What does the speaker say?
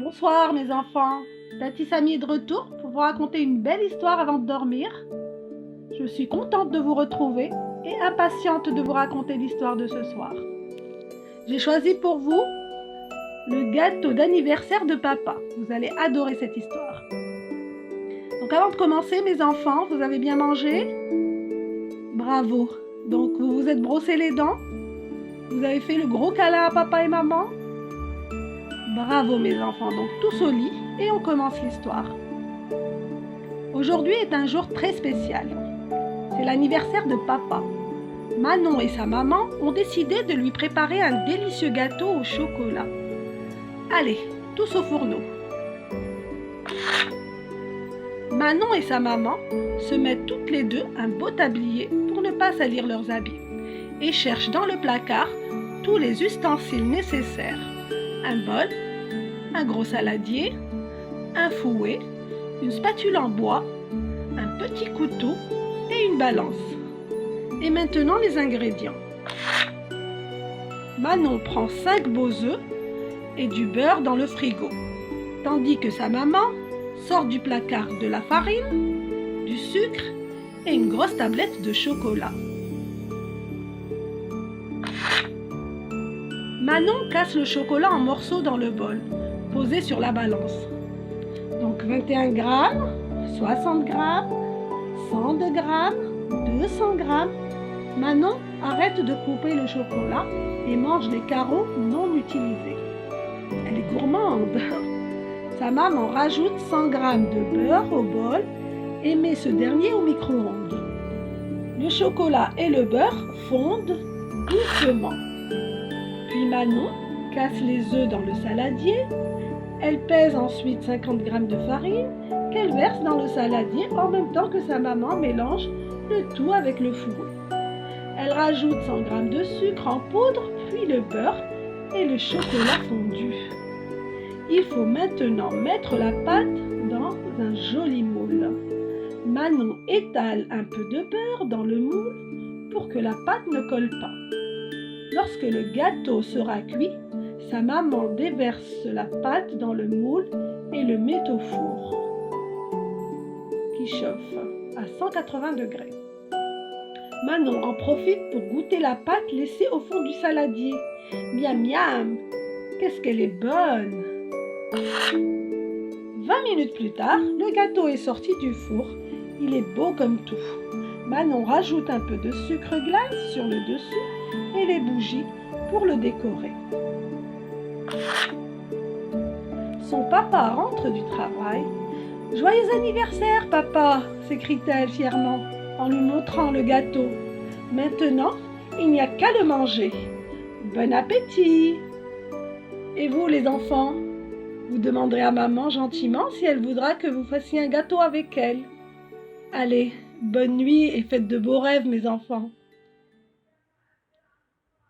Bonsoir mes enfants, Tati Samy est de retour pour vous raconter une belle histoire avant de dormir. Je suis contente de vous retrouver et impatiente de vous raconter l'histoire de ce soir. J'ai choisi pour vous le gâteau d'anniversaire de papa. Vous allez adorer cette histoire. Donc avant de commencer mes enfants, vous avez bien mangé? Bravo! Donc vous vous êtes brossé les dents? Vous avez fait le gros câlin à papa et maman? Bravo mes enfants, donc tous au lit et on commence l'histoire. Aujourd'hui est un jour très spécial. C'est l'anniversaire de papa. Manon et sa maman ont décidé de lui préparer un délicieux gâteau au chocolat. Allez, tous au fourneau. Manon et sa maman se mettent toutes les deux un beau tablier pour ne pas salir leurs habits et cherchent dans le placard tous les ustensiles nécessaires. Un bol, un gros saladier, un fouet, une spatule en bois, un petit couteau et une balance. Et maintenant les ingrédients. Manon prend 5 beaux œufs et du beurre dans le frigo, tandis que sa maman sort du placard de la farine, du sucre et une grosse tablette de chocolat. Manon casse le chocolat en morceaux dans le bol, posé sur la balance. Donc 21 grammes, 60 grammes, 102 grammes, 200 grammes. Manon arrête de couper le chocolat et mange les carreaux non utilisés. Elle est gourmande. Sa maman rajoute 100 grammes de beurre au bol et met ce dernier au micro-ondes. Le chocolat et le beurre fondent doucement. Puis Manon casse les œufs dans le saladier. Elle pèse ensuite 50 grammes de farine qu'elle verse dans le saladier en même temps que sa maman mélange le tout avec le fouet. Elle rajoute 100 grammes de sucre en poudre, puis le beurre et le chocolat fondu. Il faut maintenant mettre la pâte dans un joli moule. Manon étale un peu de beurre dans le moule pour que la pâte ne colle pas. Lorsque le gâteau sera cuit, sa maman déverse la pâte dans le moule et le met au four qui chauffe à 180 degrés. Manon en profite pour goûter la pâte laissée au fond du saladier. Miam miam, qu'est-ce qu'elle est bonne! 20 minutes plus tard, le gâteau est sorti du four. Il est beau comme tout. Manon rajoute un peu de sucre glace sur le dessus et les bougies pour le décorer. Son papa rentre du travail. « Joyeux anniversaire, papa !» s'écrie-t-elle fièrement en lui montrant le gâteau. « Maintenant, il n'y a qu'à le manger. Bon appétit !» Et vous, les enfants, vous demanderez à maman gentiment si elle voudra que vous fassiez un gâteau avec elle. Allez, bonne nuit et faites de beaux rêves, mes enfants.